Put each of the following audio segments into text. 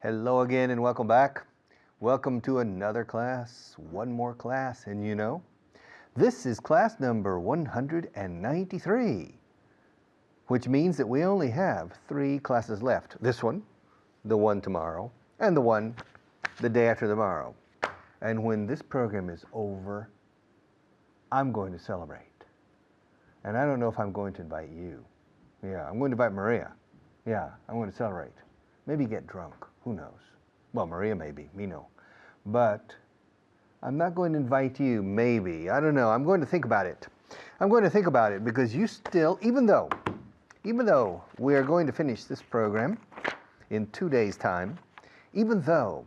Hello again and welcome back. Welcome to another class, one more class, and this is class number 193, which means that we only have 3 classes left. This one, the one tomorrow, and the one the day after tomorrow. And when this program is over, I'm going to celebrate. And I don't know if I'm going to invite you. Yeah, I'm going to invite Maria. Yeah, I'm going to celebrate. Maybe get drunk. Who knows? Well, Maria maybe, me no. But I'm not going to invite you, maybe. I don't know. I'm going to think about it. I'm going to think about it because you still, even though we are going to finish this program in 2 days' time, even though,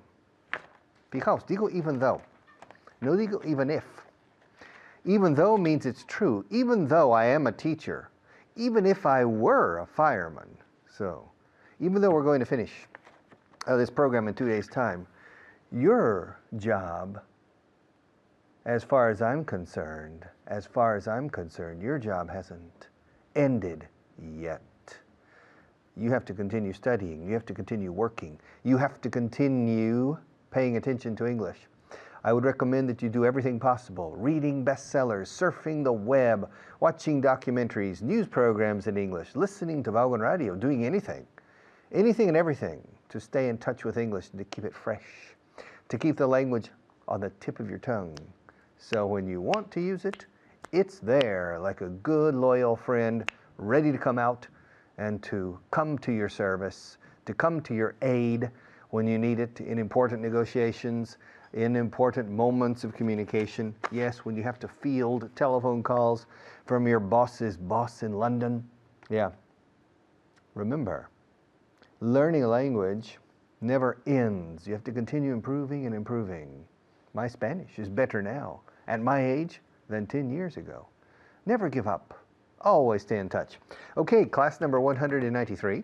because, digo even though, no digo even if. Even though means it's true. Even though I am a teacher, even if I were a fireman. So, even though we're going to finish this program in 2 days' time, your job, as far as I'm concerned, your job hasn't ended yet. You have to continue studying. You have to continue working. You have to continue paying attention to English. I would recommend that you do everything possible, reading bestsellers, surfing the web, watching documentaries, news programs in English, listening to Vaughan radio, doing anything and everything to stay in touch with English and to keep it fresh, to keep the language on the tip of your tongue. So when you want to use it, it's there like a good, loyal friend, ready to come out and to come to your service, to come to your aid when you need it in important negotiations, in important moments of communication. Yes, when you have to field telephone calls from your boss's boss in London. Yeah. Remember, learning a language never ends. You have to continue improving and improving. My Spanish is better now at my age than 10 years ago. Never give up. Always stay in touch. Okay, class number 193,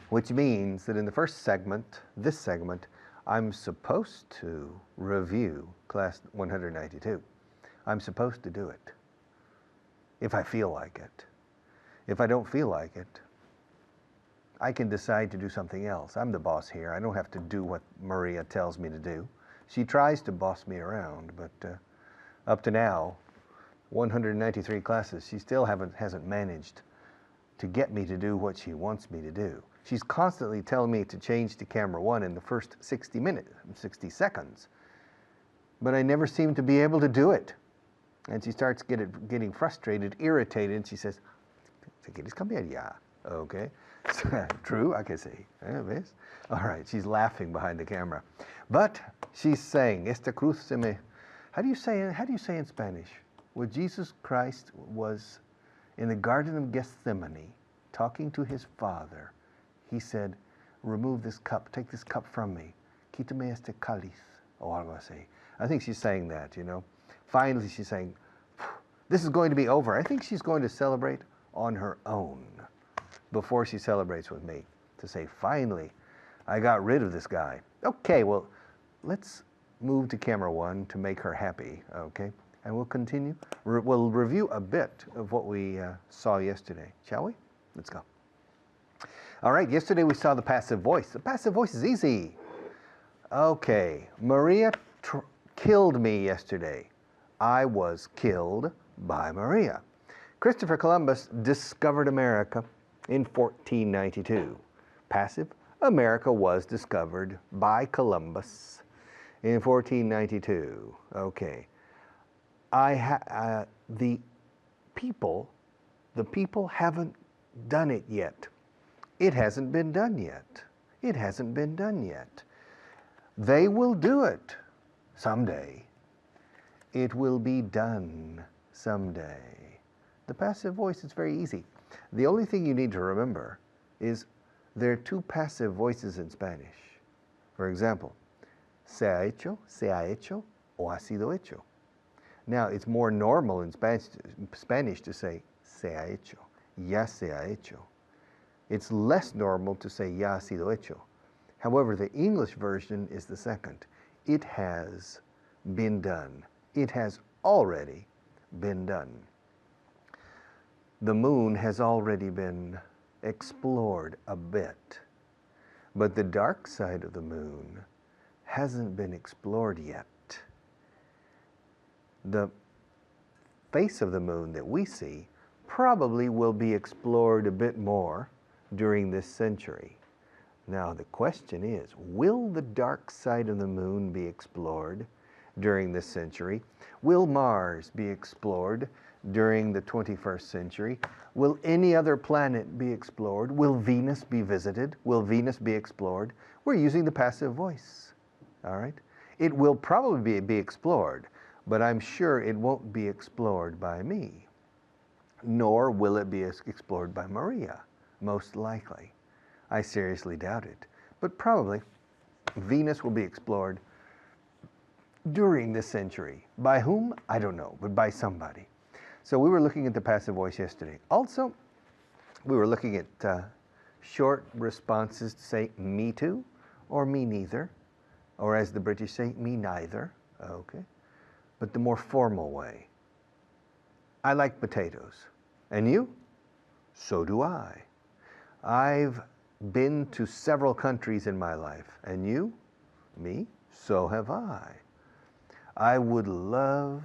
which means that in the first segment, this segment, I'm supposed to review class 192. I'm supposed to do it if I feel like it. If I don't feel like it, I can decide to do something else. I'm the boss here. I don't have to do what Maria tells me to do. She tries to boss me around, but up to now, 193 classes, she still hasn't managed to get me to do what she wants me to do. She's constantly telling me to change to camera 1 in the first 60 seconds. But I never seem to be able to do it. And she starts getting frustrated, irritated, and she says, "¿Quieres cambiar ya?" Okay. True, I can see. ¿Ves? All right, she's laughing behind the camera. But she's saying, Esta cruz se me... How do you say in Spanish? When Jesus Christ was in the Garden of Gethsemane, talking to his Father, he said, "Remove this cup, take this cup from me. Quítame este cáliz," or algo así. I think she's saying that, Finally, she's saying, this is going to be over. I think she's going to celebrate on her own before she celebrates with me, to say, finally, I got rid of this guy. Okay, well, let's move to camera 1 to make her happy, okay? And we'll continue. We'll review a bit of what we saw yesterday, shall we? Let's go. All right, yesterday we saw the passive voice. The passive voice is easy. Okay, Maria killed me yesterday. I was killed by Maria. Christopher Columbus discovered America in 1492. Passive, America was discovered by Columbus in 1492. Okay. The people haven't done it yet. It hasn't been done yet. It hasn't been done yet. They will do it someday. It will be done someday. The passive voice is very easy. The only thing you need to remember is there are 2 passive voices in Spanish. For example, se ha hecho, o ha sido hecho. Now, it's more normal in Spanish to say se ha hecho, ya se ha hecho. It's less normal to say ya ha sido hecho. However, the English version is the second. It has been done. It has already been done. The moon has already been explored a bit. But the dark side of the moon hasn't been explored yet. The face of the moon that we see probably will be explored a bit more during this century. Now the question is, will the dark side of the moon be explored during this century? Will Mars be explored during the 21st century? Will any other planet be explored? Will Venus be visited? Will Venus be explored? We're using the passive voice, all right? It will probably be explored, but I'm sure it won't be explored by me, nor will it be explored by Maria, most likely. I seriously doubt it, but probably Venus will be explored during this century. By whom? I don't know, but by somebody. So we were looking at the passive voice yesterday. Also, we were looking at short responses to say me too, or me neither, or as the British say, me neither, okay? But the more formal way. I like potatoes. And you? So do I. I've been to several countries in my life. And you? Me? So have I. I would love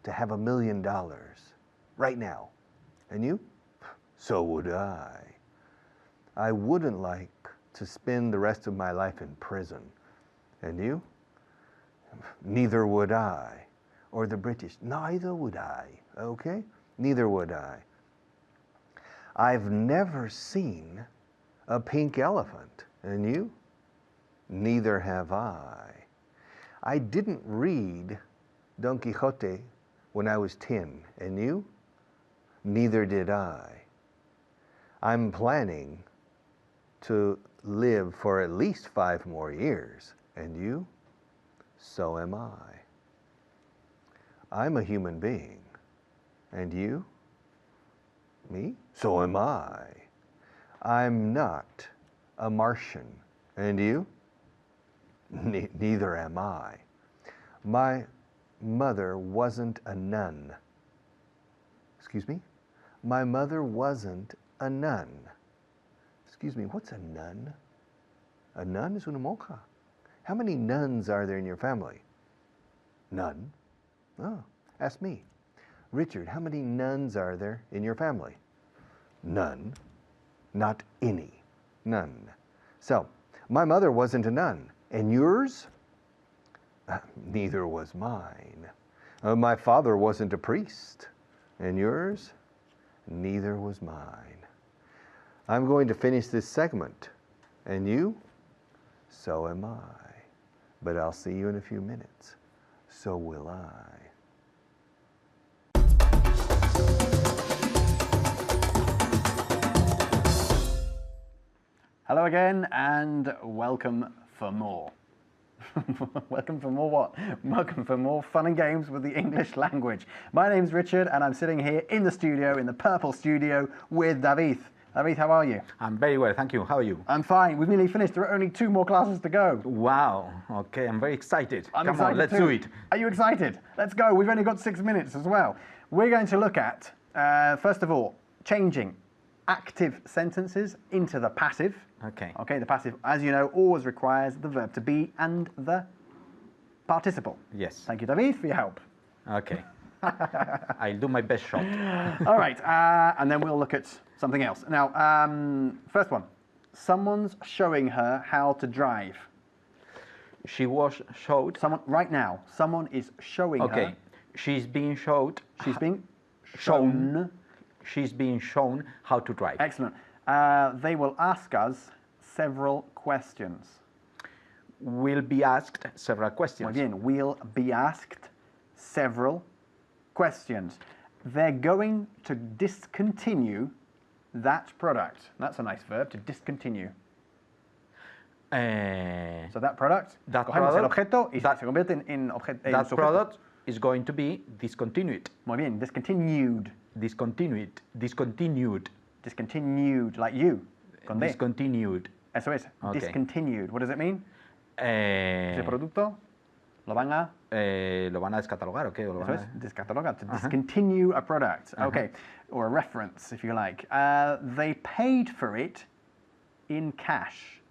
to have $1 million right now. And you? So would I. I wouldn't like to spend the rest of my life in prison. And you? Neither would I. Or the British, neither would I. Okay? Neither would I. I've never seen a pink elephant. And you? Neither have I. I didn't read Don Quixote when I was 10. And you? Neither did I. I'm planning to live for at least 5 more years. And you? So am I. I'm a human being. And you? Me? So am I. I'm not a Martian. And you? Neither am I. My mother wasn't a nun. Excuse me? My mother wasn't a nun. Excuse me, what's a nun? A nun is una monja. How many nuns are there in your family? None. Oh, ask me. Richard, how many nuns are there in your family? None. Not any. None. So, my mother wasn't a nun. And yours? Neither was mine. My father wasn't a priest. And yours? Neither was mine. I'm going to finish this segment. And you? So am I. But I'll see you in a few minutes. So will I. Hello again and welcome for more. Welcome for more what? Welcome for more fun and games with the English language. My name's Richard and I'm sitting here in the studio, in the purple studio with David. David, how are you? I'm very well, thank you. How are you? I'm fine. We've nearly finished. There are only 2 more classes to go. Wow. Okay, I'm very excited. I'm Come excited on, let's too. do it. Are you excited? Let's go. We've only got 6 minutes as well. We're going to look at, first of all, changing active sentences into the passive. Okay. Okay, the passive, as you know, always requires the verb to be and the participle. Yes. Thank you, David, for your help. Okay. I'll do my best shot. All right, and then we'll look at something else. Now, first one. Someone's showing her how to drive. She was showed. Someone, right now, someone is showing her. Okay. She's being showed. She's being shown. She's being shown how to drive. Excellent. They will ask us several questions. Will be asked several questions. Muy bien. We'll be asked several questions. They're going to discontinue that product. That's a nice verb, to discontinue. So that product, that cogemos el product, objeto y that, se convierte en objeto. That product is going to be discontinued. Muy bien, discontinued. Discontinued. Discontinued. Discontinued, like you. Con D. Discontinued. Eso es, Okay. discontinued. What does it mean? Ese producto lo van a... ¿Lo van a descatalogar o qué? ¿O lo Eso van es, a... discatalogar, to discontinue a product. Okay, or a reference, if you like. They paid for it in cash.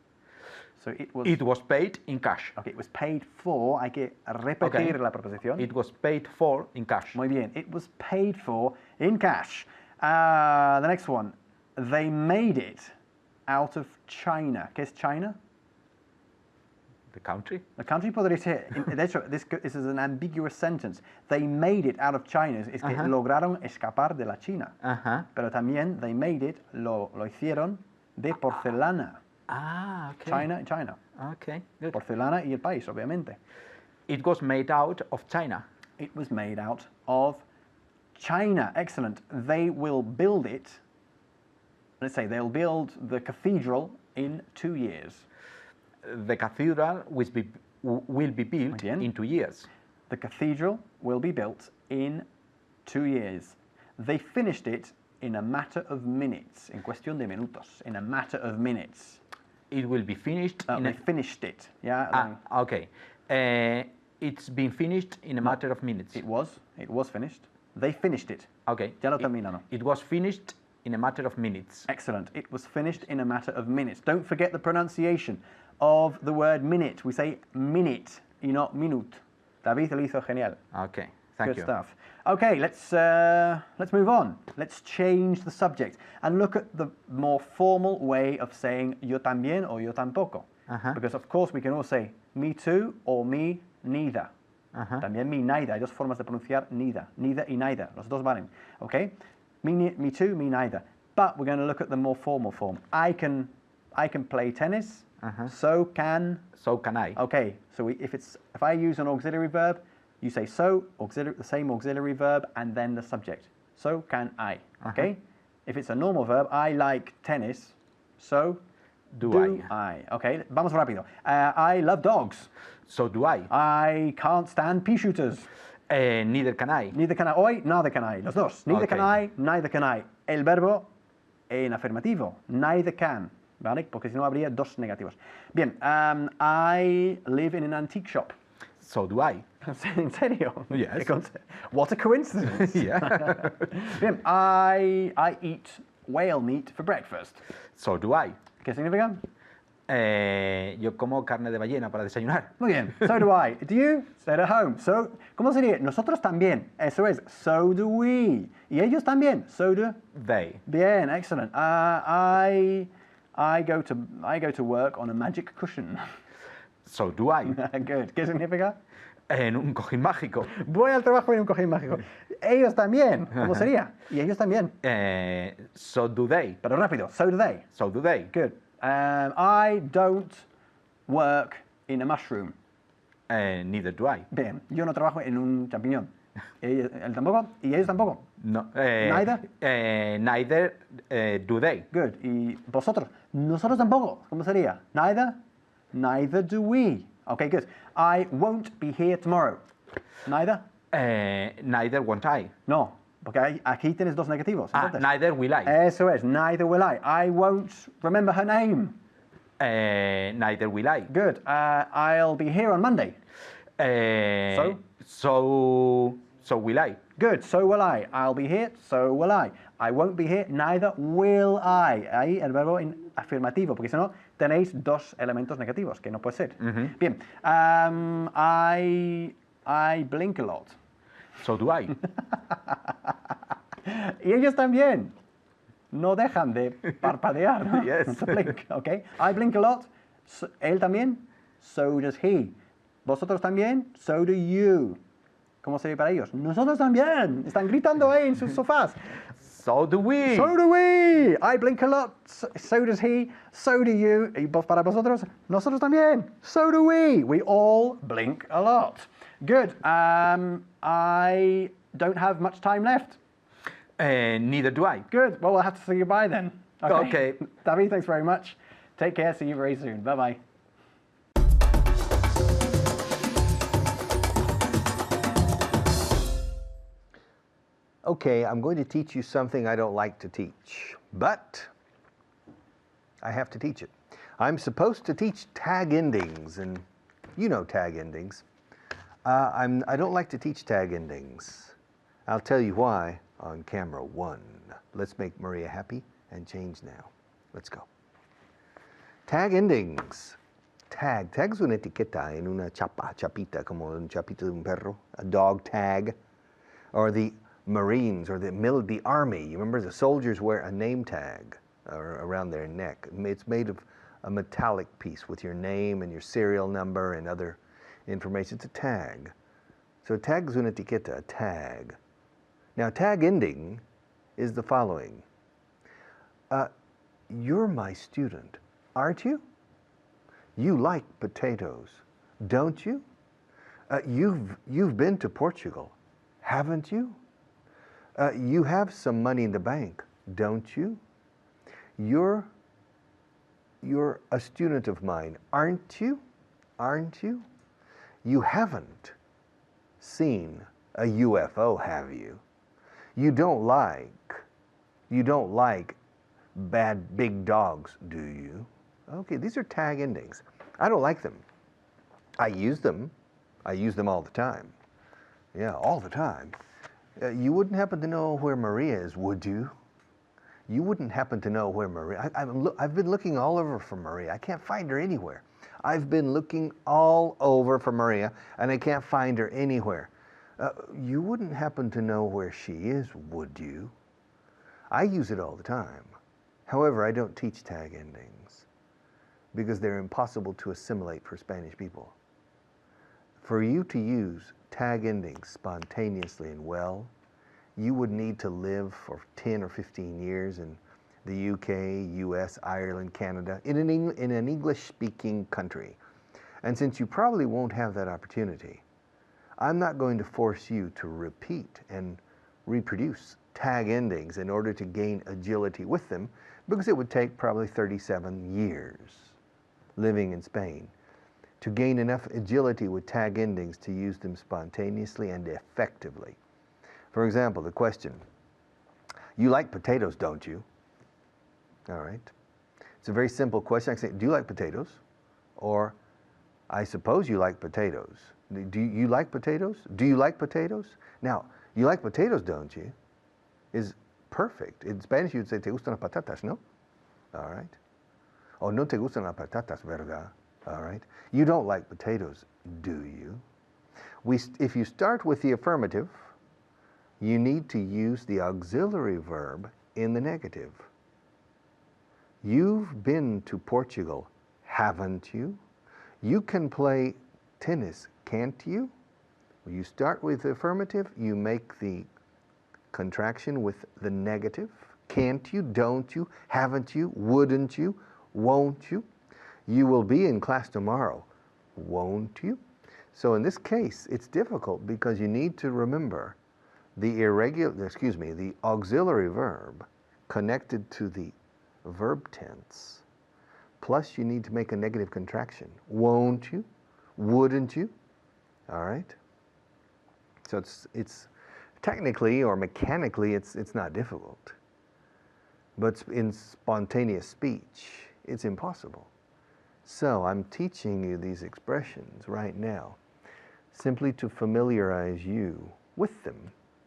So it was. It was paid in cash. Okay, it was paid for. Hay que repetir la preposición. It was paid for in cash. Muy bien. It was paid for in cash. The next one. They made it out of China. ¿Qué es China? The country? The country podría ser. De hecho, this is an ambiguous sentence. They made it out of China. Es que lograron escapar de la China. Pero también they made it, lo hicieron de porcelana. Okay. China. Okay, good. Porcelana y el país, obviamente. It was made out of China. It was made out of China. Excellent. They will build it. Let's say they'll build the cathedral in 2 years. The cathedral will be built in 2 years. The cathedral will be built in 2 years. They finished it in a matter of minutes. En cuestión de minutos. In a matter of minutes. It will be finished. They finished it. Yeah. Okay. It's been finished in a matter of minutes. It was finished. They finished it. Okay. Ya lo terminaron. It was finished in a matter of minutes. Excellent. It was finished in a matter of minutes. Don't forget the pronunciation of the word minute. We say minute y no minute. David lo hizo genial. Okay. Thank you. Good stuff. Okay, let's move on. Let's change the subject and look at the more formal way of saying yo también or yo tampoco. Because of course we can all say me too or me neither. También me neither. Hay dos formas de pronunciar neither. Neither y neither. Los dos valen. Okay? Me too, me neither. But we're going to look at the more formal form. I can play tennis. So can I. Okay. So if I use an auxiliary verb, you say so, the same auxiliary verb, and then the subject. So can I. Okay? If it's a normal verb, I like tennis. So do I. Okay, vamos rápido. I love dogs. So do I. I can't stand pea shooters. Neither can I. Neither can I. Hoy, neither can I. Los dos. Neither can I, neither can I. El verbo en afirmativo. Neither can. ¿Vale? Porque si no habría dos negativos. Bien. I live in an antique shop. So do I. ¿En serio? Yes. What a coincidence. Yeah. Bien. I eat whale meat for breakfast. So do I. ¿Qué significa? Yo como carne de ballena para desayunar. Muy bien. So do I. Do you? Stay at home. So, ¿cómo sería? Nosotros también. Eso es. So do we. Y ellos también. So do they. Bien. Excellent. I go to work on a magic cushion. So do I. Good. ¿Qué significa? En un cojín mágico. Voy al trabajo en un cojín mágico. Ellos también. ¿Cómo sería? Y ellos también. So do they. Pero rápido. So do they. So do they. Good. I don't work in a mushroom. Neither do I. Bien. Yo no trabajo en un champiñón. Él tampoco. Y ellos tampoco. No. Neither. Neither do they. Good. Y vosotros. Nosotros tampoco. ¿Cómo sería? Neither. Neither do we. Okay, good. I won't be here tomorrow. Neither. Neither won't I. No, porque aquí tienes dos negativos. Neither will I. Eso es. Neither will I. I won't remember her name. Neither will I. Good. I'll be here on Monday. So will I. Good. So will I. I'll be here. So will I. I won't be here. Neither will I. Ahí el verbo en afirmativo, porque si no tenéis dos elementos negativos, que no puede ser. Bien. I blink a lot. So do I. Y ellos también. No dejan de parpadear. Yes. Blink, okay. I blink a lot. Él también. So does he. Vosotros también. So do you. ¿Cómo sería para ellos? Nosotros también. Están gritando ahí en sus sofás. So do we. So do we. I blink a lot. So does he. So do you. Y para vosotros, nosotros también. So do we. We all blink a lot. Good. I don't have much time left. Neither do I. Good. Well, we'll have to say goodbye then. Okay. David, thanks very much. Take care. See you very soon. Bye-bye. Okay, I'm going to teach you something I don't like to teach, but I have to teach it. I'm supposed to teach tag endings, and you know tag endings. I don't like to teach tag endings. I'll tell you why on camera 1. Let's make Maria happy and change now. Let's go. Tag endings. tag. Tag es una etiqueta en una chapita, como un chapito de un perro, a dog tag. Or the Marines or the Army. You remember the soldiers wear a name tag around their neck. It's made of a metallic piece with your name and your serial number and other information. It's a tag. So tag es una etiqueta, a tag. Now tag ending is the following. You're my student, aren't you? You like potatoes, don't you? You've been to Portugal, haven't you? You have some money in the bank, don't you? You're a student of mine, aren't you? Aren't you? You haven't seen a UFO, have you? You don't like bad big dogs, do you? Okay, these are tag endings. I don't like them. I use them. I use them all the time. Yeah, all the time. You wouldn't happen to know where Maria is, would you? You wouldn't happen to know where Maria... I've been looking all over for Maria. I can't find her anywhere. I've been looking all over for Maria, and I can't find her anywhere. You wouldn't happen to know where she is, would you? I use it all the time. However, I don't teach tag endings because they're impossible to assimilate for Spanish people. For you to use tag endings spontaneously and well, you would need to live for 10 or 15 years in the UK, US, Ireland, Canada, in an English-speaking country. And since you probably won't have that opportunity, I'm not going to force you to repeat and reproduce tag endings in order to gain agility with them, because it would take probably 37 years living in Spain to gain enough agility with tag endings to use them spontaneously and effectively. For example, the question, you like potatoes, don't you? All right. It's a very simple question. I can say, do you like potatoes? Or, I suppose you like potatoes. Do you like potatoes? Do you like potatoes? Now, you like potatoes, don't you? Is perfect. In Spanish, you'd say, ¿te gustan las patatas, no? All right. Oh, no te gustan las patatas, ¿verdad? All right. You don't like potatoes, do you? If you start with the affirmative, you need to use the auxiliary verb in the negative. You've been to Portugal, haven't you? You can play tennis, can't you? When you start with the affirmative, you make the contraction with the negative. Can't you? Don't you? Haven't you? Wouldn't you? Won't you? You will be in class tomorrow, won't you? So in this case, it's difficult because you need to remember the auxiliary verb connected to the verb tense. Plus you need to make a negative contraction. Won't you? Wouldn't you? All right? So it's technically or mechanically it's not difficult. But in spontaneous speech, it's impossible. So I'm teaching you these expressions right now simply to familiarize you with them,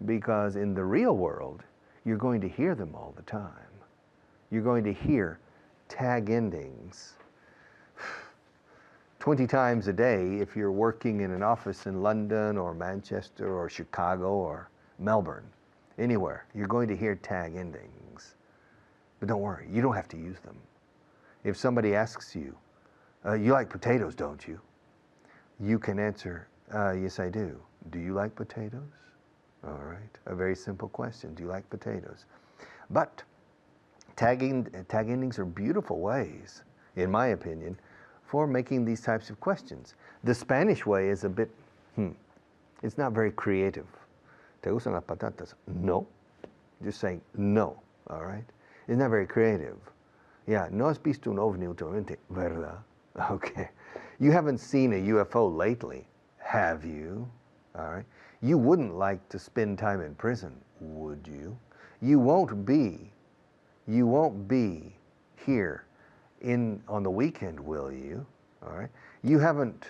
because in the real world, you're going to hear them all the time. You're going to hear tag endings 20 times a day if you're working in an office in London or Manchester or Chicago or Melbourne. Anywhere, you're going to hear tag endings. But don't worry, you don't have to use them. If somebody asks you, you like potatoes, don't you? You can answer, yes, I do. Do you like potatoes? All right, a very simple question. Do you like potatoes? But tag endings are beautiful ways, in my opinion, for making these types of questions. The Spanish way is a bit, it's not very creative. ¿Te gustan las patatas? No. Just saying no, all right? It's not very creative. Yeah, no has visto un ovni últimamente, ¿verdad? Okay. You haven't seen a UFO lately, have you? All right. You wouldn't like to spend time in prison, would you? You won't be here on the weekend, will you? All right. You haven't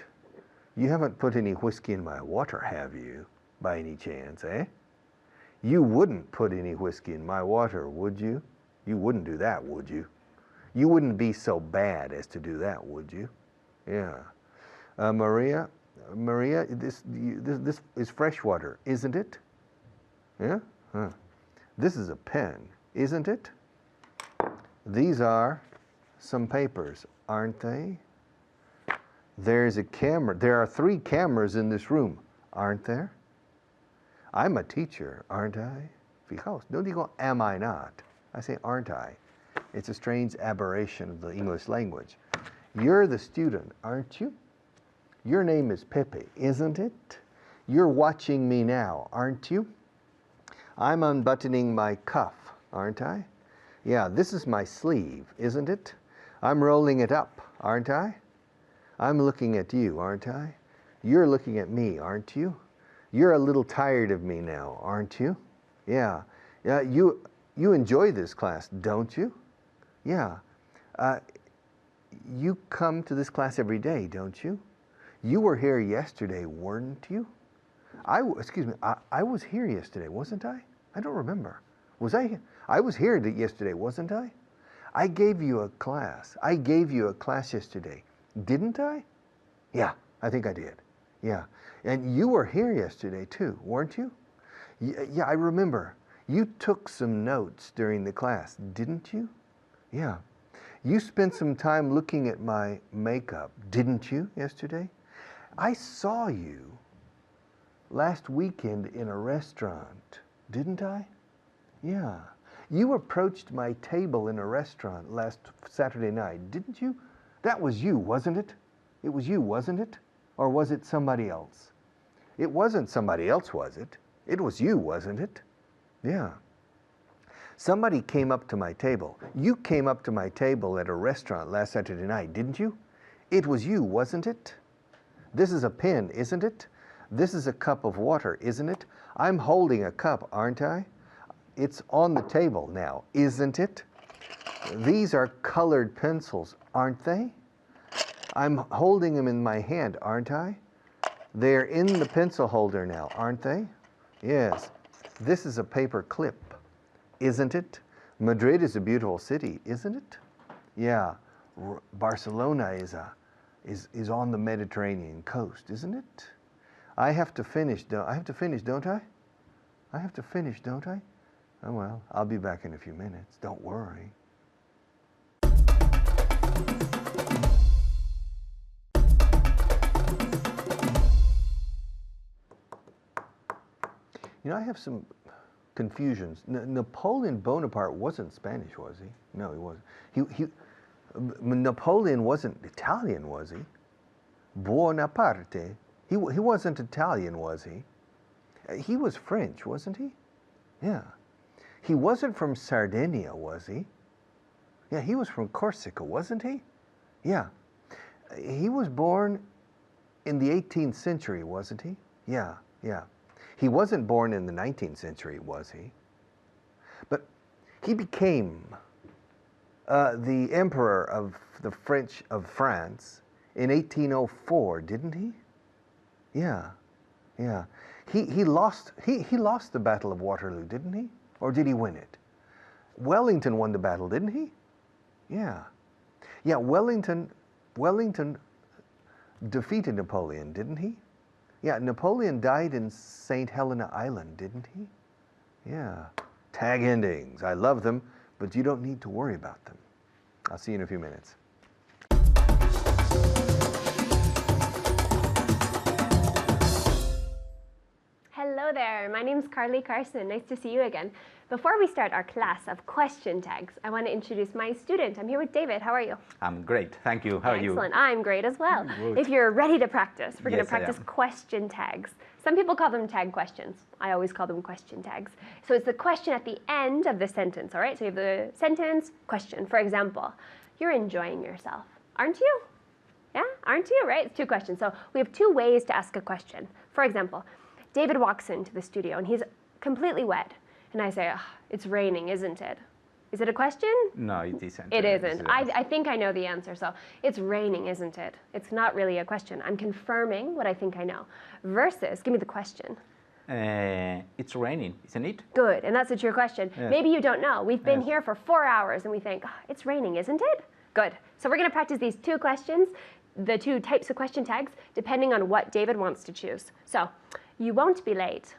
put any whiskey in my water, have you? By any chance, eh? You wouldn't put any whiskey in my water, would you? You wouldn't do that, would you? You wouldn't be so bad as to do that, would you? Yeah. Maria, this is fresh water, isn't it? Yeah? Huh. This is a pen, isn't it? These are some papers, aren't they? There's a camera. There are 3 cameras in this room, aren't there? I'm a teacher, aren't I? Fijaos, no digo am I not. I say aren't I. It's a strange aberration of the English language. You're the student, aren't you? Your name is Pepe, isn't it? You're watching me now, aren't you? I'm unbuttoning my cuff, aren't I? Yeah, this is my sleeve, isn't it? I'm rolling it up, aren't I? I'm looking at you, aren't I? You're looking at me, aren't you? You're a little tired of me now, aren't you? Yeah. Yeah, you enjoy this class, don't you? Yeah. You come to this class every day, don't you? You were here yesterday, weren't you? Excuse me, I was here yesterday, wasn't I? I don't remember. Was I? I was here yesterday, wasn't I? I gave you a class. I gave you a class yesterday, didn't I? Yeah, I think I did. Yeah. And you were here yesterday too, weren't you? Yeah, I remember. You took some notes during the class, didn't you? Yeah. You spent some time looking at my makeup, didn't you, yesterday? I saw you last weekend in a restaurant, didn't I? Yeah. You approached my table in a restaurant last Saturday night, didn't you? That was you, wasn't it? It was you, wasn't it? Or was it somebody else? It wasn't somebody else, was it? It was you, wasn't it? Yeah. Somebody came up to my table. You came up to my table at a restaurant last Saturday night, didn't you? It was you, wasn't it? This is a pen, isn't it? This is a cup of water, isn't it? I'm holding a cup, aren't I? It's on the table now, isn't it? These are colored pencils, aren't they? I'm holding them in my hand, aren't I? They're in the pencil holder now, aren't they? Yes. This is a paper clip, isn't it? Madrid is a beautiful city, isn't it? Yeah. Barcelona is on the Mediterranean coast, isn't it? I have to finish, don't I? I have to finish, don't I? Oh well, I'll be back in a few minutes. Don't worry. You know, I have some confusions. Napoleon Bonaparte wasn't Spanish, was he? No, he wasn't. Napoleon wasn't Italian, was he? Bonaparte. He wasn't Italian, was he? He was French, wasn't he? Yeah. He wasn't from Sardinia, was he? Yeah, he was from Corsica, wasn't he? Yeah. He was born in the 18th century, wasn't he? Yeah, yeah. He wasn't born in the 19th century, was he? But he became the emperor of the French of France in 1804, didn't he? Yeah, yeah. He lost the Battle of Waterloo, didn't he? Or did he win it? Wellington won the battle, didn't he? Yeah. Yeah, Wellington defeated Napoleon, didn't he? Yeah, Napoleon died in St. Helena Island, didn't he? Yeah. Tag endings. I love them, but you don't need to worry about them. I'll see you in a few minutes. Hello there, my name's Carly Carson. Nice to see you again. Before we start our class of question tags, I want to introduce my student. I'm here with David. How are you? I'm great, thank you. How are you? Excellent. I'm great as well. Good. If you're ready to practice, we're going Yes, to practice I am. question tags. Some people call them tag questions. I always call them question tags. So it's the question at the end of the sentence, all right? So you have the sentence, question. For example, you're enjoying yourself, aren't you? Yeah, aren't you, right? It's 2 questions. So we have 2 ways to ask a question. For example, David walks into the studio and he's completely wet. And I say, oh, it's raining, isn't it? Is it a question? No, it isn't. It isn't. I think I know the answer. So it's raining, isn't it? It's not really a question. I'm confirming what I think I know. Versus, give me the question. It's raining, isn't it? Good, and that's a true question. Yes. Maybe you don't know. We've been Yes. here for 4 hours and we think, oh, it's raining, isn't it? Good. So we're going to practice these 2 questions. the two types of question tags depending on what David wants to choose. So, you won't be late.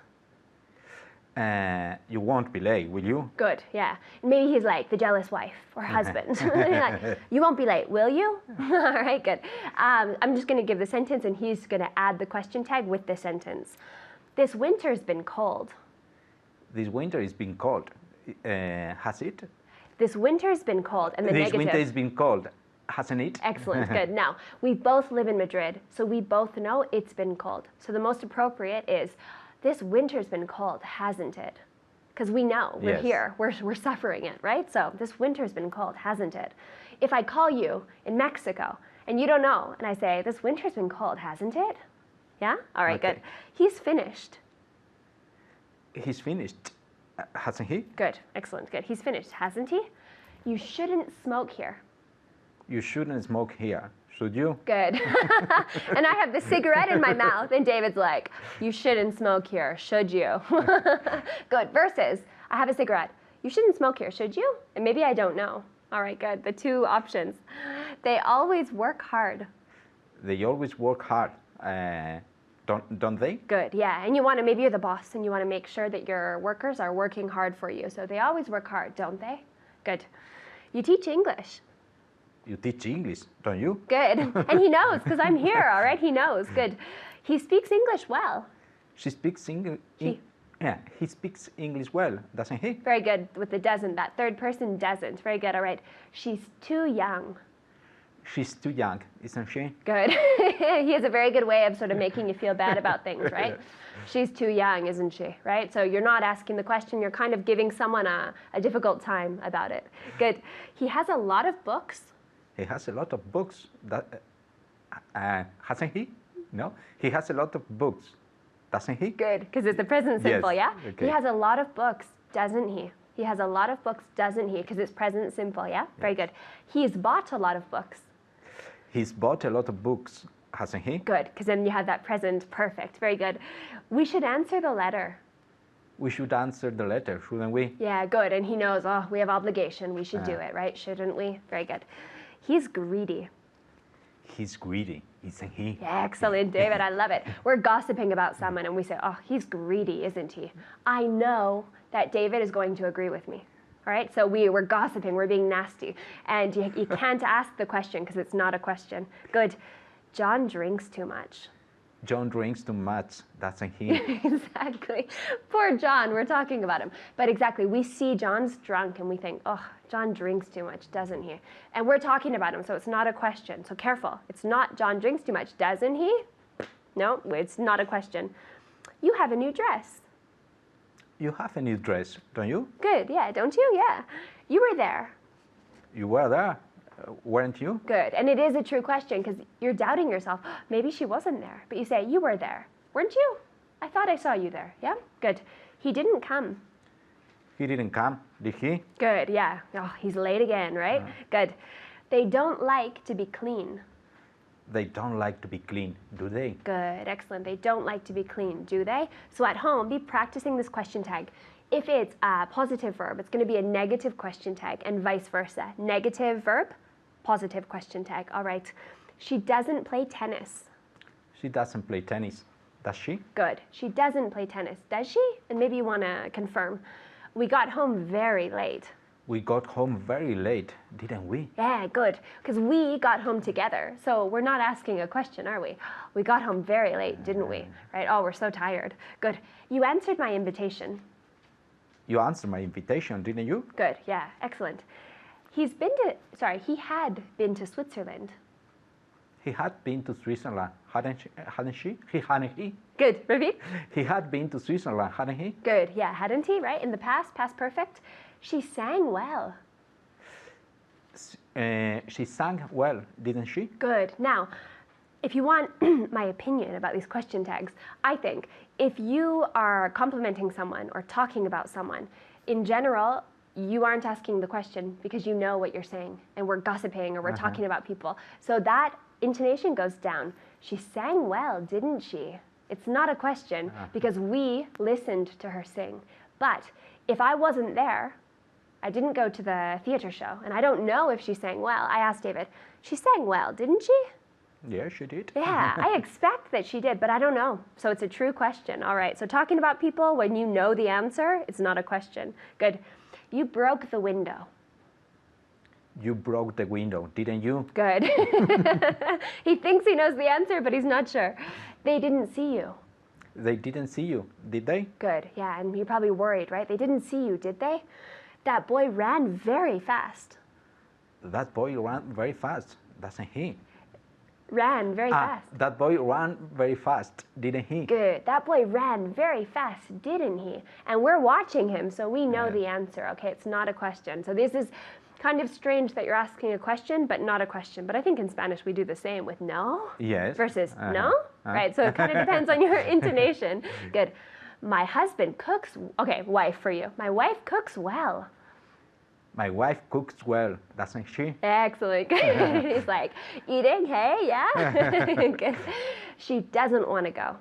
You won't be late, will you? Good, yeah. Maybe he's like the jealous wife or husband. Like, you won't be late, will you? All right, good. I'm just going to give the sentence, and he's going to add the question tag with the sentence. This winter's been cold. This winter has been cold. Has it? This winter's been cold, and the This negative. winter has been cold, hasn't it? Excellent, good. Now, we both live in Madrid, so we both know it's been cold. So the most appropriate is, this winter's been cold, hasn't it? Because we know, we're Yes. here, we're suffering it, right? So this winter's been cold, hasn't it? If I call you in Mexico and you don't know, and I say, this winter's been cold, hasn't it? Yeah? All right, Okay. good. He's finished. He's finished, hasn't he? Good, excellent, good. He's finished, hasn't he? You shouldn't smoke here. You shouldn't smoke here, should you? Good. And I have the cigarette in my mouth, and David's like, you shouldn't smoke here, should you? Good. Versus, I have a cigarette. You shouldn't smoke here, should you? And maybe I don't know. All right, good. The two options. They always work hard. They always work hard, don't they? Good, yeah. And you want to, maybe you're the boss, and you want to make sure that your workers are working hard for you. So they always work hard, don't they? Good. You teach English. You teach English, don't you? Good. And he knows, because I'm here, all right? He knows. Good. He speaks English well. She speaks English. He. Yeah, he speaks English well, doesn't he? Very good with the doesn't. That third person doesn't. Very good. All right. She's too young. She's too young, isn't she? Good. He has a very good way of sort of making you feel bad about things, right? She's too young, isn't she? Right? So you're not asking the question. You're kind of giving someone a difficult time about it. Good. He has a lot of books. He has a lot of books. Hasn't he? No, he has a lot of books, doesn't he? Good, because it's the present simple, Yes, yeah? okay. He has a lot of books, doesn't he? He has a lot of books, doesn't he? Because it's present simple, yeah? Very good. He's bought a lot of books. He's bought a lot of books, hasn't he? Good, because then you have that present perfect. Very good. We should answer the letter. We should answer the letter, shouldn't we? Yeah, good. And he knows, oh, we have obligation. We should do it, right? Shouldn't we? Very good. He's greedy. He's greedy, isn't he? Yeah, excellent, David. I love it. We're gossiping about someone and we say, oh, he's greedy, isn't he? I know that David is going to agree with me. All right, so we're gossiping, we're being nasty. And you can't ask the question because it's not a question. Good. John drinks too much. John drinks too much, doesn't he? Exactly. Poor John, we're talking about him. But exactly, we see John's drunk and we think, oh, John drinks too much, doesn't he? And we're talking about him, so it's not a question. So careful. It's not John drinks too much, doesn't he? No, it's not a question. You have a new dress. You have a new dress, don't you? Good, yeah, don't you? Yeah. You were there. You were there, weren't you? Good. And it is a true question because you're doubting yourself. Maybe she wasn't there. But you say, you were there. Weren't you? I thought I saw you there. Yeah? Good. He didn't come. He didn't come, did he? Good, yeah. Oh, he's late again, right? Good. They don't like to be clean. They don't like to be clean, do they? Good, excellent. They don't like to be clean, do they? So at home, be practicing this question tag. If it's a positive verb, it's going to be a negative question tag and vice versa. Negative verb, positive question tag. All right. She doesn't play tennis. She doesn't play tennis, does she? Good. She doesn't play tennis, does she? And maybe you want to confirm. We got home very late. We got home very late, didn't we? Yeah, good. Because we got home together. So we're not asking a question, are we? We got home very late, didn't we? Right? Oh, we're so tired. Good. You answered my invitation. You answered my invitation, didn't you? Good. Yeah, excellent. He had been to Switzerland. He had been to Switzerland, hadn't she? Hadn't he? Good. Repeat. He had been to Switzerland, hadn't he? Good. Yeah, hadn't he? Right? In the past perfect. She sang well. She sang well, didn't she? Good. Now, if you want my opinion about these question tags, I think if you are complimenting someone or talking about someone, in general, you aren't asking the question because you know what you're saying and we're gossiping or we're talking about people. So that intonation goes down. She sang well, didn't she? It's not a question because we listened to her sing. But if I wasn't there, I didn't go to the theater show and I don't know if she sang well. I asked David, she sang well, didn't she? Yeah, she did. Yeah, I expect that she did, but I don't know. So it's a true question. All right, so talking about people, when you know the answer, it's not a question. Good. You broke the window. You broke the window, didn't you? Good. He thinks he knows the answer, but he's not sure. They didn't see you. They didn't see you, did they? Good, yeah, and you're probably worried, right? They didn't see you, did they? That boy ran very fast. That boy ran very fast, doesn't he? Ran very fast. That boy ran very fast, didn't he? Good. That boy ran very fast, didn't he? And we're watching him, so we know the answer. Okay, it's not a question. So this is kind of strange that you're asking a question, but not a question. But I think in Spanish we do the same with no Yes. versus no, right? So it kind of depends on your intonation. Good. My husband cooks, okay, wife for you. My wife cooks well. My wife cooks well, doesn't she? Excellent. He's like, eating, hey, yeah? Good. She doesn't want to go.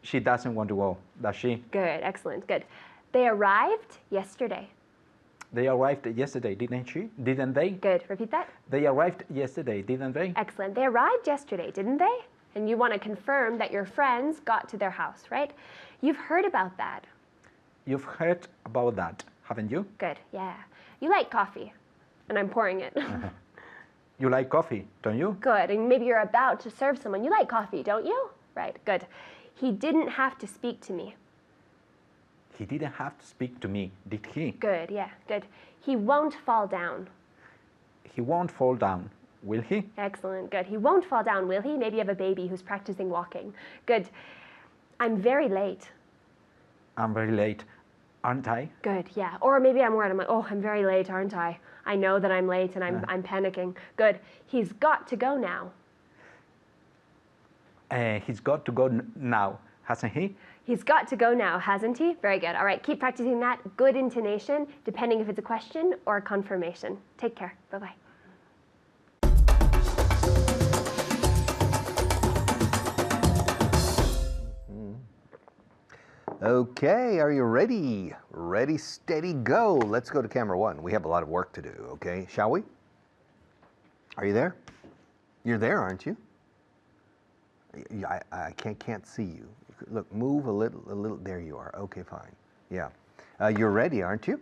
She doesn't want to go, does she? Good, excellent, good. They arrived yesterday. They arrived yesterday, didn't she? Didn't they? Good, repeat that. They arrived yesterday, didn't they? Excellent. They arrived yesterday, didn't they? And you want to confirm that your friends got to their house, right? You've heard about that. You've heard about that, haven't you? Good, yeah. You like coffee, and I'm pouring it. You like coffee, don't you? Good, and maybe you're about to serve someone. You like coffee, don't you? Right, good. He didn't have to speak to me. He didn't have to speak to me, did he? Good, yeah, good. He won't fall down. He won't fall down, will he? Excellent, good. He won't fall down, will he? Maybe you have a baby who's practicing walking. Good. I'm very late. I'm very late, aren't I? Good, yeah. Or maybe I'm worried. I'm like, oh, I'm very late, aren't I? I know that I'm late and I'm panicking. Good. He's got to go now. He's got to go now, hasn't he? He's got to go now, hasn't he? Very good. All right, keep practicing that. Good intonation, depending if it's a question or a confirmation. Take care. Bye-bye. Okay, are you ready? Ready, steady, go. Let's go to camera one. We have a lot of work to do, okay? Shall we? Are you there? You're there, aren't you? I can't see you. Look, move a little. There you are. Okay, fine. Yeah. You're ready, aren't you?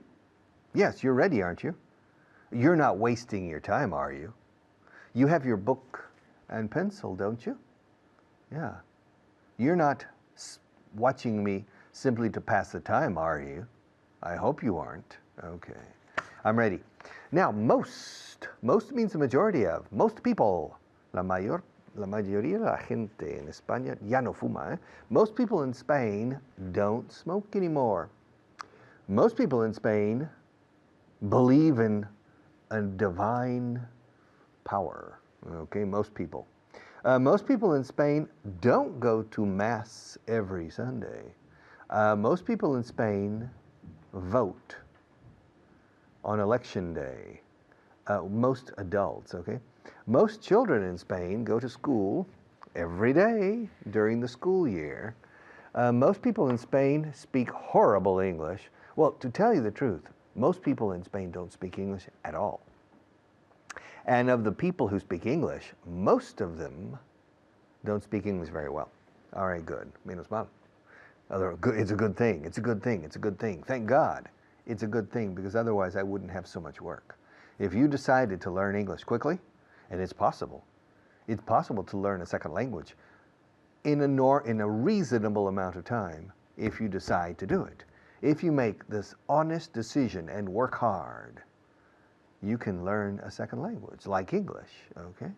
Yes, you're ready, aren't you? You're not wasting your time, are you? You have your book and pencil, don't you? Yeah. You're not watching me simply to pass the time, are you? I hope you aren't. Okay. I'm ready. Now, most means the majority of. Most people, la mayoría de la gente en España ya no fuma. Eh? Most people in Spain don't smoke anymore. Most people in Spain believe in a divine power. Okay, most people. Most people in Spain don't go to Mass every Sunday. Most people in Spain vote on election day. Most adults, okay? Most children in Spain go to school every day during the school year. Most people in Spain speak horrible English. Well, to tell you the truth, most people in Spain don't speak English at all. And of the people who speak English, most of them don't speak English very well. All right, good. Menos mal. It's a good thing. It's a good thing. It's a good thing. Thank God. It's a good thing because otherwise I wouldn't have so much work. If you decided to learn English quickly, and it's possible to learn a second language in a reasonable amount of time if you decide to do it. If you make this honest decision and work hard, you can learn a second language, like English, okay?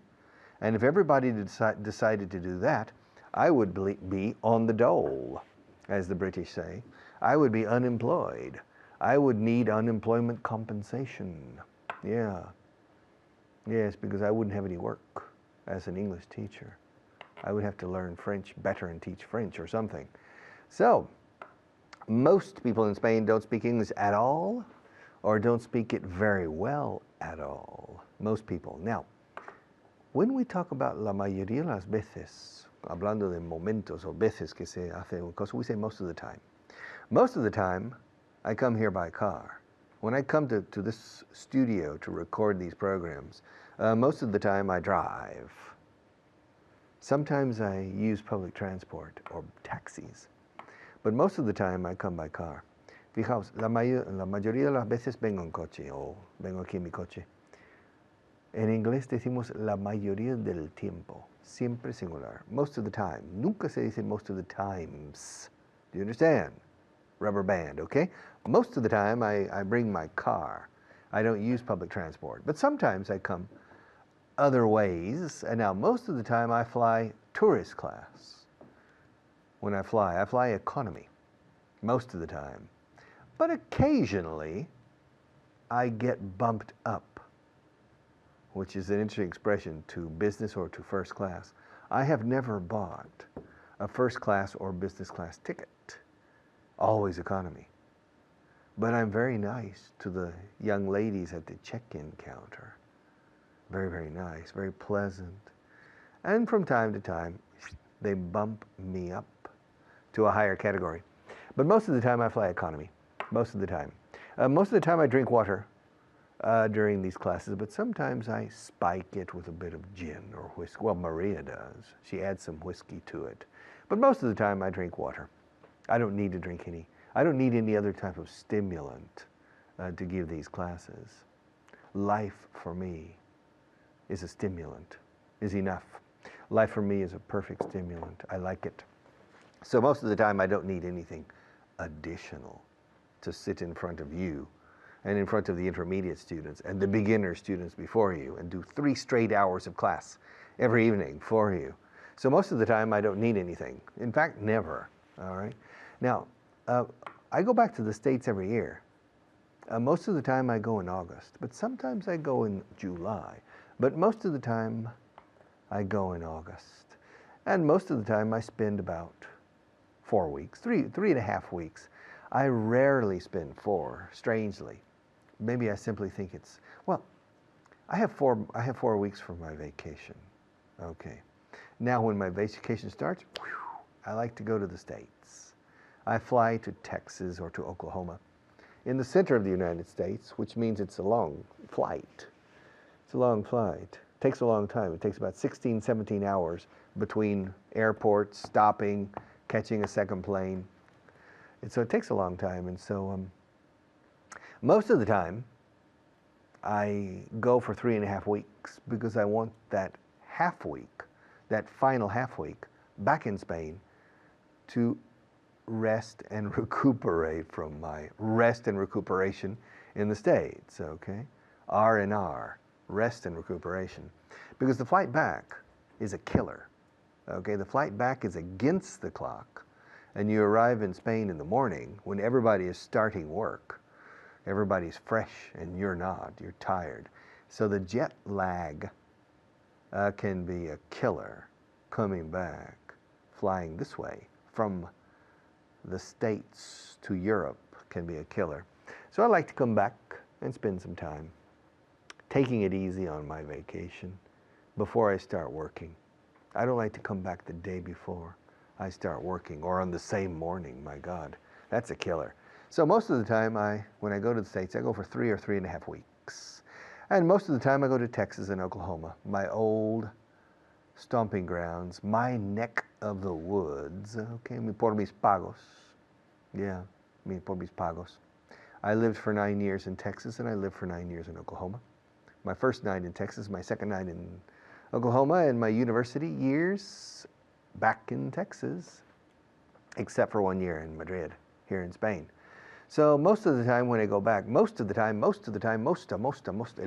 And if everybody decided to do that, I would be on the dole, as the British say. I would be unemployed. I would need unemployment compensation. Yeah. Yes, because I wouldn't have any work as an English teacher. I would have to learn French better and teach French or something. So, most people in Spain don't speak English at all, or don't speak it very well at all. Most people. Now, when we talk about la mayoría de las veces, hablando de momentos o veces que se hace una cosa, we say most of the time. Most of the time, I come here by car. When I come to this studio to record these programs, most of the time I drive. Sometimes I use public transport or taxis, but most of the time I come by car. Fijaos, la mayoría de las veces vengo en coche o vengo aquí en mi coche. En inglés decimos la mayoría del tiempo, siempre singular, most of the time. Nunca se dice most of the times. Do you understand? Rubber band, okay? Most of the time I bring my car. I don't use public transport, but sometimes I come other ways, and now most of the time I fly tourist class. When I fly economy, most of the time. But occasionally I get bumped up, which is an interesting expression, to business or to first class. I have never bought a first class or business class ticket, always economy. But I'm very nice to the young ladies at the check-in counter. Very, very nice, very pleasant. And from time to time, they bump me up to a higher category. But most of the time I fly economy, most of the time. Most of the time I drink water during these classes, but sometimes I spike it with a bit of gin or whiskey. Well, Maria does. She adds some whiskey to it. But most of the time I drink water. I don't need to drink any. I don't need any other type of stimulant to give these classes. Life for me is a stimulant, is enough. Life for me is a perfect stimulant. I like it. So most of the time I don't need anything additional to sit in front of you and in front of the intermediate students and the beginner students before you and do 3 straight hours of class every evening for you. So most of the time I don't need anything. In fact, never, all right? Now, I go back to the States every year. Most of the time I go in August, but sometimes I go in July. But most of the time I go in August. And most of the time I spend about 4 weeks, three and a half weeks. I rarely spend 4, strangely. Maybe I simply think it's, well, I have 4 weeks for my vacation. Okay. Now when my vacation starts, I like to go to the States. I fly to Texas or to Oklahoma in the center of the United States, which means it's a long flight. It's a long flight. It takes a long time. It takes about 16, 17 hours between airports, stopping, catching a second plane. And so it takes a long time. And so most of the time, I go for 3.5 weeks because I want that half week, that final half week, back in Spain to rest and recuperate from my rest and recuperation in the States, okay? R&R, rest and recuperation. Because the flight back is a killer, okay? The flight back is against the clock, and you arrive in Spain in the morning when everybody is starting work. Everybody's fresh and you're not, you're tired. So the jet lag can be a killer coming back, flying this way from the States to Europe can be a killer. So I like to come back and spend some time taking it easy on my vacation before I start working. I don't like to come back the day before I start working or on the same morning. My God, that's a killer. So most of the time when I go to the States, I go for 3 or 3.5 weeks. And most of the time I go to Texas and Oklahoma, my old stomping grounds, my neck of the woods, okay, por mis pagos. Yeah, por mis pagos. I lived for 9 years in Texas and I lived for 9 years in Oklahoma. My first 9 in Texas, my second 9 in Oklahoma, and my university years back in Texas, except for 1 year in Madrid, here in Spain. So most of the time when I go back, most of the time, el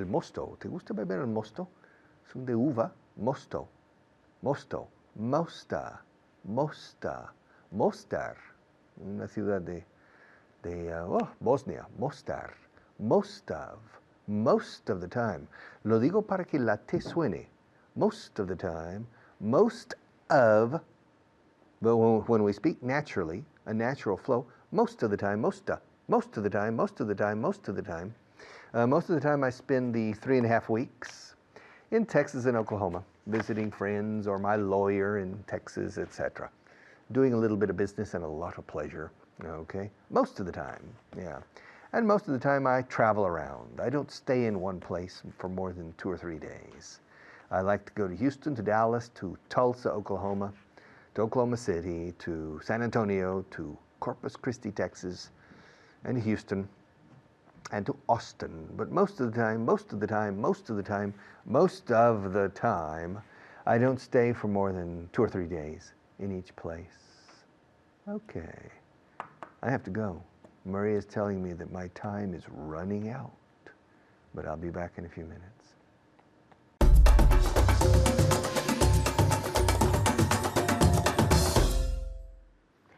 mosto. ¿Te gusta beber el mosto? Es un de uva, mosto. Mosta, Mostar, una ciudad de Bosnia, Mostar, most of the time. Lo digo para que la T suene, most of the time, most of, but when we speak naturally, a natural flow, most of the time, most of the time, most of the time, most of the time. Most of the time I spend the 3.5 weeks in Texas and Oklahoma, visiting friends or my lawyer in Texas, etc. Doing a little bit of business and a lot of pleasure, okay? Most of the time, yeah. And most of the time I travel around. I don't stay in one place for more than 2 or 3 days. I like to go to Houston, to Dallas, to Tulsa, Oklahoma, to Oklahoma City, to San Antonio, to Corpus Christi, Texas, and Houston, and to Austin. But most of the time, I don't stay for more than 2 or 3 days in each place. Okay, I have to go. Maria is telling me that my time is running out, but I'll be back in a few minutes.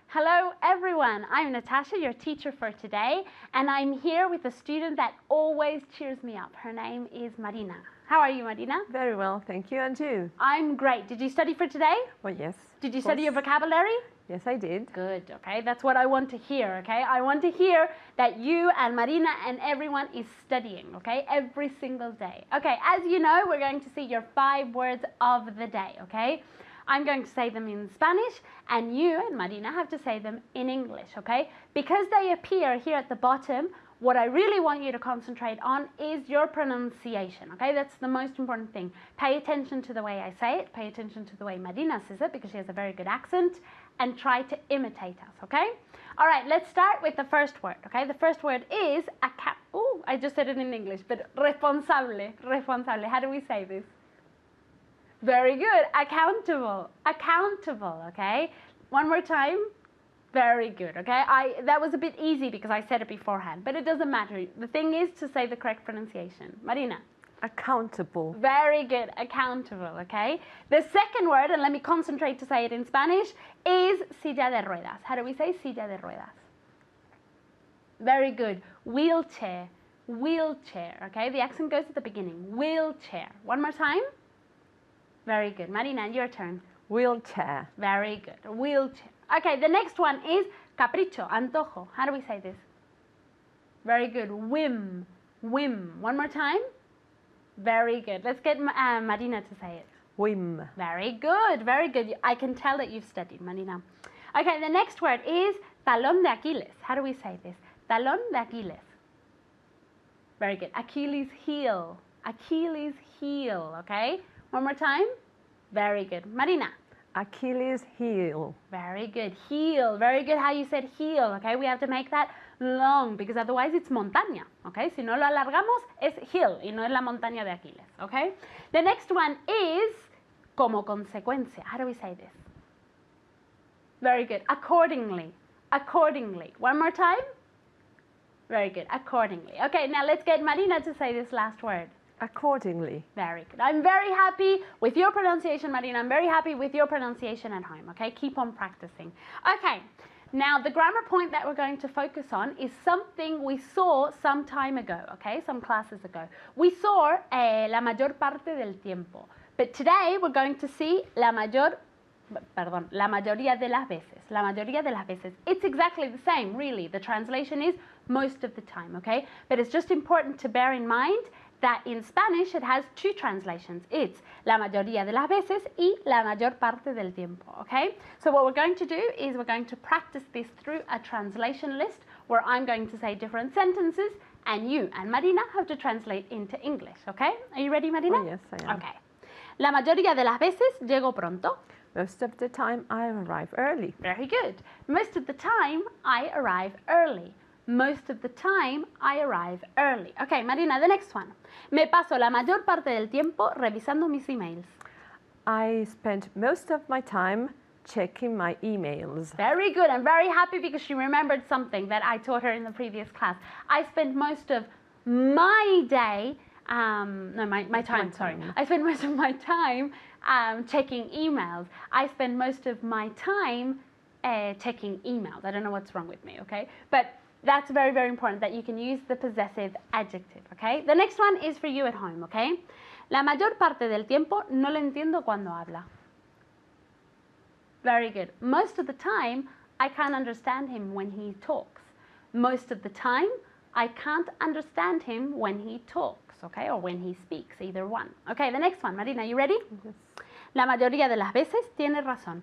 Hello everyone, I'm Natasha, your teacher for today, and I'm here with a student that always cheers me up. Her name is Marina. How are you, Marina? Very well, thank you. And you? I'm great. Did you study for today? Well, yes. Did you study your vocabulary? Yes, I did. Good, okay, that's what I want to hear, okay? I want to hear that you and Marina and everyone is studying, okay, every single day. Okay, as you know, we're going to see your 5 words of the day, okay? I'm going to say them in Spanish, and you and Marina have to say them in English, okay? Because they appear here at the bottom, what I really want you to concentrate on is your pronunciation, okay? That's the most important thing. Pay attention to the way I say it, pay attention to the way Marina says it, because she has a very good accent, and try to imitate us, okay? All right, let's start with the first word, okay? The first word is, I just said it in English, but responsable, responsable. How do we say this? Very good. Accountable. Accountable, okay? One more time. Very good, okay? That was a bit easy because I said it beforehand, but it doesn't matter. The thing is to say the correct pronunciation. Marina. Accountable. Very good. Accountable, okay? The second word, and let me concentrate to say it in Spanish, is silla de ruedas. How do we say silla de ruedas? Very good. Wheelchair. Wheelchair, okay? The accent goes at the beginning. Wheelchair. One more time. Very good. Marina, your turn. Wheelchair. Very good. Wheelchair. Okay, the next one is capricho, antojo. How do we say this? Very good. Whim. Whim. One more time. Very good. Let's get Marina to say it. Whim. Very good. Very good. I can tell that you've studied, Marina. Okay, the next word is talón de Aquiles. How do we say this? Talón de Aquiles. Very good. Achilles heel. Achilles heel, okay? One more time. Very good. Marina. Achilles heel. Very good. Heel. Very good how you said heel, okay? We have to make that long because otherwise it's montaña, okay? Si no lo alargamos es hill y no es la montaña de Aquiles, okay? The next one is como consecuencia. How do we say this? Very good. Accordingly. Accordingly. One more time. Very good. Accordingly. Okay, now let's get Marina to say this last word. Accordingly. Very good. I'm very happy with your pronunciation, Marina. I'm very happy with your pronunciation at home, okay? Keep on practicing. Okay, now the grammar point that we're going to focus on is something we saw some time ago, okay? Some classes ago. We saw la mayor parte del tiempo. But today we're going to see la mayoría de las veces. La mayoría de las veces. It's exactly the same, really. The translation is most of the time, okay? But it's just important to bear in mind that in Spanish it has 2 translations. It's la mayoría de las veces y la mayor parte del tiempo, okay? So what we're going to do is we're going to practice this through a translation list where I'm going to say different sentences and you and Marina have to translate into English, okay? Are you ready, Marina? Oh, yes, I am. Okay. La mayoría de las veces llego pronto. Most of the time I arrive early. Very good. Most of the time I arrive early. Most of the time, I arrive early. Okay, Marina, the next one. Me paso la mayor parte del tiempo revisando mis emails. I spend most of my time checking my emails. Very good. I'm very happy because she remembered something that I taught her in the previous class. I spend most of my day, my time, sorry. I spend most of my time checking emails. I spend most of my time checking emails. I don't know what's wrong with me, okay? But that's very, very important that you can use the possessive adjective, okay? The next one is for you at home, okay? La mayor parte del tiempo no lo entiendo cuando habla. Very good. Most of the time, I can't understand him when he talks. Most of the time, I can't understand him when he talks, okay? Or when he speaks, either one. Okay, the next one. Marina, you ready? Yes. La mayoría de las veces tiene razón.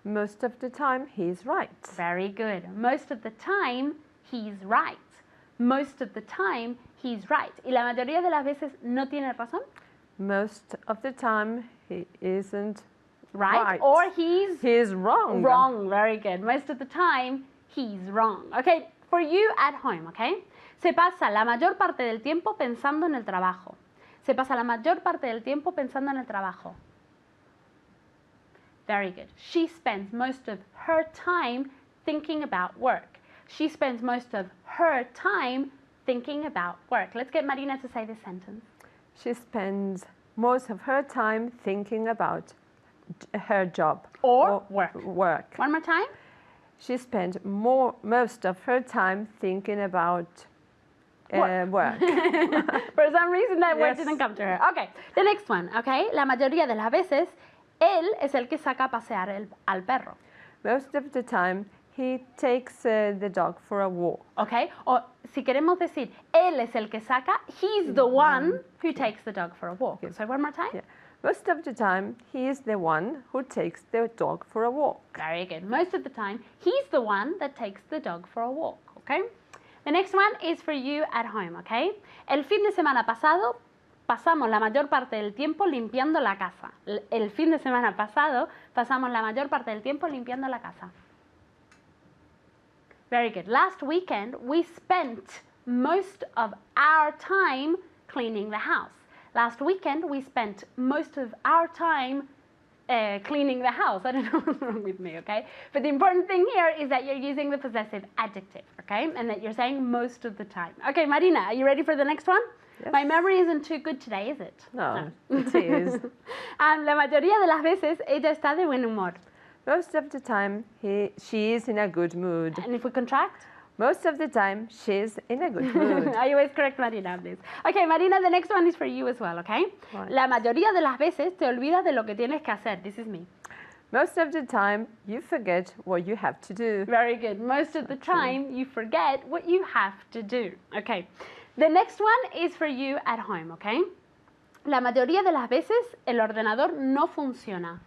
Most of the time he's right. Very good. Most of the time, he's right. Most of the time, he's right. ¿Y la mayoría de las veces no tiene razón? Most of the time, he isn't Right? Or he's wrong. wrong. Very good. Most of the time, he's wrong. Okay, for you at home, okay? Se pasa la mayor parte del tiempo pensando en el trabajo. Se pasa la mayor parte del tiempo pensando en el trabajo. Very good. She spends most of her time thinking about work. She spends most of her time thinking about work. Let's get Marina to say this sentence. She spends most of her time thinking about her job Or work. One more time. She spends most of her time thinking about work. For some reason that word Yes. didn't come to her. Okay, the next one, okay? La mayoría de las veces, él es el que saca a pasear al perro. Most of the time, he takes the dog for a walk. Okay? O si queremos decir, él es el que saca, he's the one who takes the dog for a walk. So one more time. Yeah. Most of the time, he is the one who takes the dog for a walk. Very good. Most of the time, he's the one that takes the dog for a walk. Okay? The next one is for you at home. Okay? El fin de semana pasado, pasamos la mayor parte del tiempo limpiando la casa. El fin de semana pasado, pasamos la mayor parte del tiempo limpiando la casa. Very good. Last weekend, we spent most of our time cleaning the house. Last weekend, we spent most of our time cleaning the house. I don't know what's wrong with me, okay? But the important thing here is that you're using the possessive adjective, okay? And that you're saying most of the time. Okay, Marina, are you ready for the next one? Yes. My memory isn't too good today, is it? No, it is. La mayoría de las veces, ella está de buen humor. Most of the time, she is in a good mood. And if we contract? Most of the time, she's in a good mood. I always correct Marina, please. Okay, Marina, the next one is for you as well, okay? Right. La mayoría de las veces te olvidas de lo que tienes que hacer. This is me. Most of the time, you forget what you have to do. Very good. Most of the time, you forget what you have to do. Okay. The next one is for you at home, okay? La mayoría de las veces, el ordenador no funciona.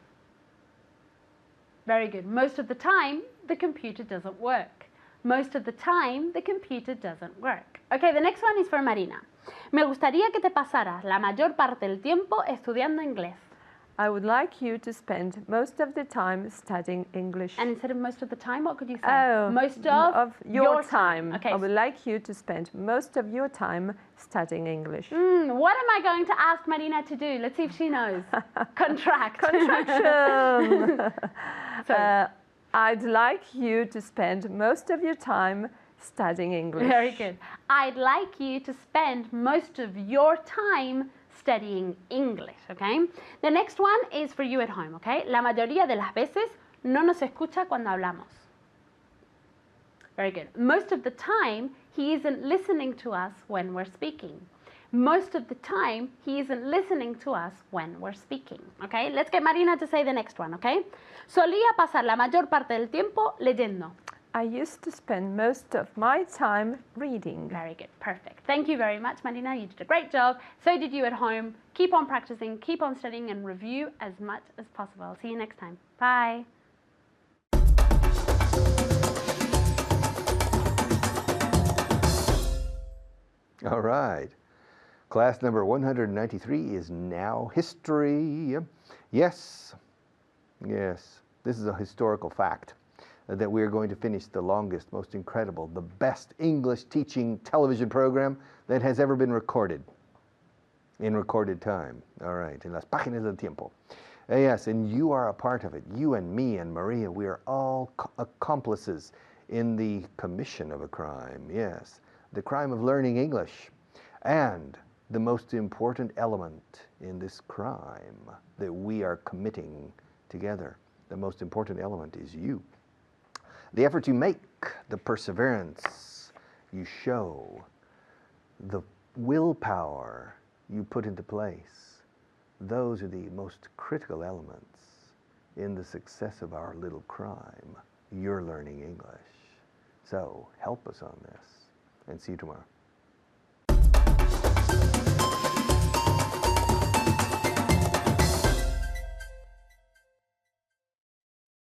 Very good. Most of the time, the computer doesn't work. Most of the time, the computer doesn't work. Okay, the next one is for Marina. Me gustaría que te pasaras la mayor parte del tiempo estudiando inglés. I would like you to spend most of the time studying English. And instead of most of the time, what could you say? Oh, most of your time. Okay. I would like you to spend most of your time studying English. What am I going to ask Marina to do? Let's see if she knows. Contract. Contraction. So, I'd like you to spend most of your time studying English. very good. I'd like you to spend most of your time studying English, okay? The next one is for you at home, okay? La mayoría de las veces no nos escucha cuando hablamos. Very good. Most of the time, he isn't listening to us when we're speaking. Most of the time, he isn't listening to us when we're speaking, okay? Let's get Marina to say the next one, okay? Solía pasar la mayor parte del tiempo leyendo. I used to spend most of my time reading. Very good. Perfect. Thank you very much, Marina. You did a great job. So did you at home. Keep on practicing, keep on studying, and review as much as possible. I'll see you next time. Bye. All right. Class number 193 is now history. Yes, this is a historical fact that we are going to finish the longest, most incredible, the best English teaching television program that has ever been recorded in recorded time. All right, en las páginas del tiempo. Yes, and you are a part of it. You and me and Maria, we are all accomplices in the commission of a crime. Yes, the crime of learning English. And the most important element in this crime that we are committing together, the most important element is you. The effort you make, the perseverance you show, the willpower you put into place, those are the most critical elements in the success of our little crime. You're learning English. So help us on this, and see you tomorrow.